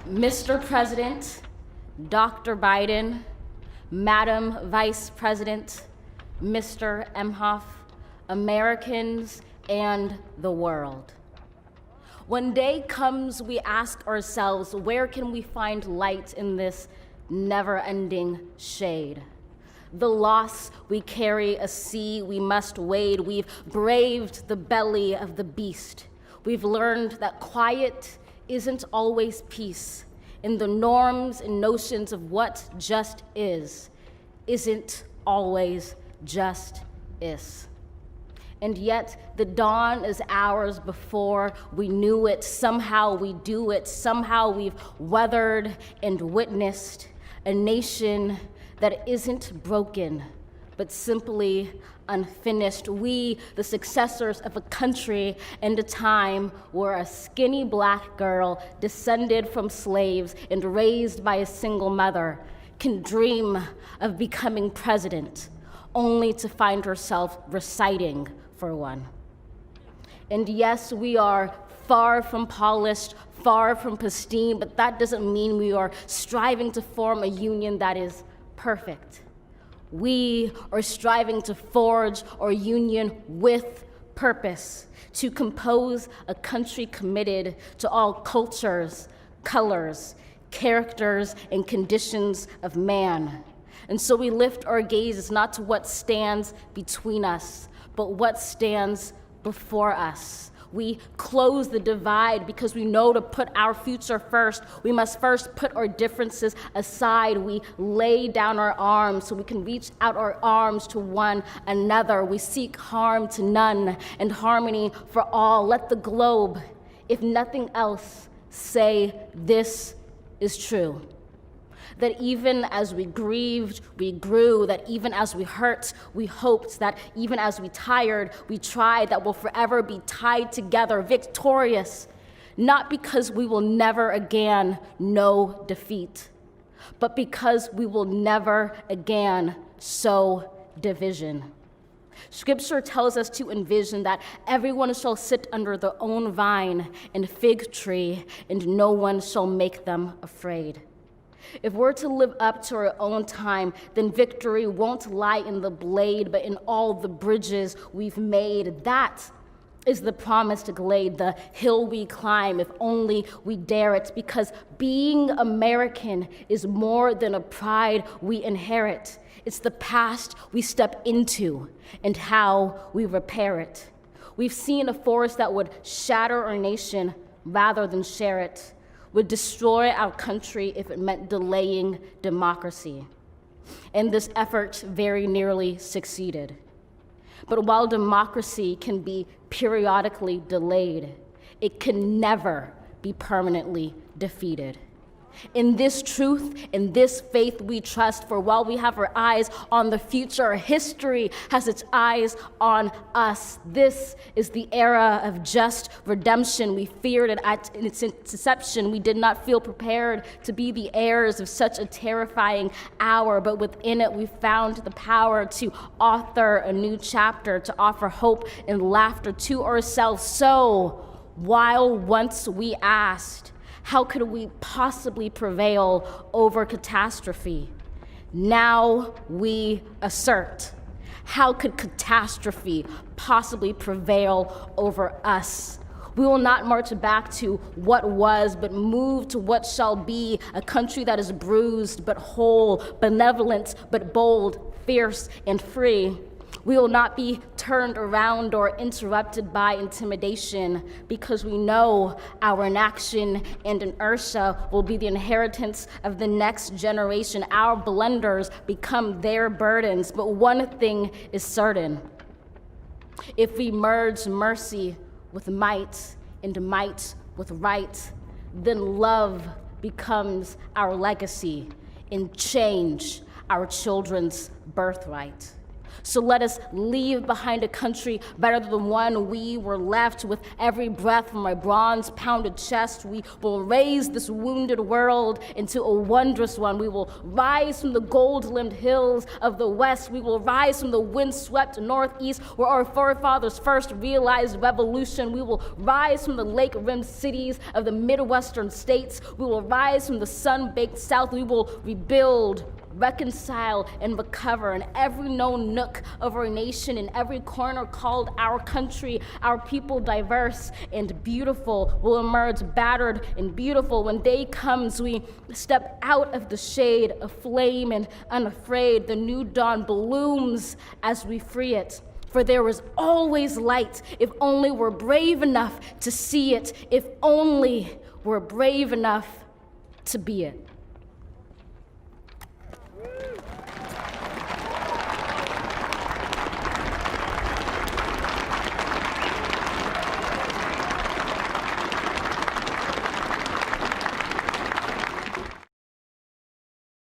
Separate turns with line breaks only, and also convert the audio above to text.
Mr. President, Dr. Biden, Madam Vice President, Mr. Emhoff, Americans, and the world. When day comes, we ask ourselves, where can we find light in this never-ending shade? The loss we carry, a sea we must wade. We've braved the belly of the beast. We've learned that quiet isn't always peace, and the norms and notions of what just isn't always just is. And yet the dawn is ours before we knew it. Somehow we do it. Somehow we've weathered and witnessed a nation that isn't broken, but simply unfinished. We, the successors of a country and a time where a skinny black girl descended from slaves and raised by a single mother can dream of becoming president, only to find herself reciting for one. And yes, we are far from polished, far from pristine, but that doesn't mean we are striving to form a union that is perfect. We are striving to forge our union with purpose, to compose a country committed to all cultures, colors, characters, and conditions of man. And so we lift our gazes not to what stands between us, but what stands before us. We close the divide because we know to put our future first, we must first put our differences aside. We lay down our arms so we can reach out our arms to one another. We seek harm to none and harmony for all. Let the globe, if nothing else, say this is true. That even as we grieved, we grew, that even as we hurt, we hoped, that even as we tired, we tried, that we'll forever be tied together, victorious, not because we will never again know defeat, but because we will never again sow division. Scripture tells us to envision that everyone shall sit under their own vine and fig tree, and no one shall make them afraid. If we're to live up to our own time, then victory won't lie in the blade, but in all the bridges we've made. That is the promised glade, the hill we climb, if only we dare it, because being American is more than a pride we inherit. It's the past we step into and how we repair it. We've seen a force that would shatter our nation rather than share it, would destroy our country if it meant delaying democracy. And this effort very nearly succeeded. But while democracy can be periodically delayed, it can never be permanently defeated. In this truth, in this faith we trust, for while we have our eyes on the future, history has its eyes on us. This is the era of just redemption. We feared it at its inception. We did not feel prepared to be the heirs of such a terrifying hour, but within it we found the power to author a new chapter, to offer hope and laughter to ourselves. So, while once we asked, how could we possibly prevail over catastrophe? Now we assert, how could catastrophe possibly prevail over us? We will not march back to what was, but move to what shall be, a country that is bruised but whole, benevolent but bold, fierce and free. We will not be turned around or interrupted by intimidation, because we know our inaction and inertia will be the inheritance of the next generation. Our blunders become their burdens, but one thing is certain. If we merge mercy with might and might with right, then love becomes our legacy and change our children's birthright. So let us leave behind a country better than the one we were left. With every breath from my bronze-pounded chest, we will raise this wounded world into a wondrous one. We will rise from the gold-limbed hills of the West. We will rise from the wind-swept Northeast, where our forefathers first realized revolution. We will rise from the lake-rimmed cities of the Midwestern states. We will rise from the sun-baked South. We will rebuild, reconcile, and recover in every known nook of our nation, in every corner called our country. Our people, diverse and beautiful, will emerge battered and beautiful. When day comes, we step out of the shade, aflame and unafraid. The new dawn blooms as we free it. For there is always light, if only we're brave enough to see it, if only we're brave enough to be it.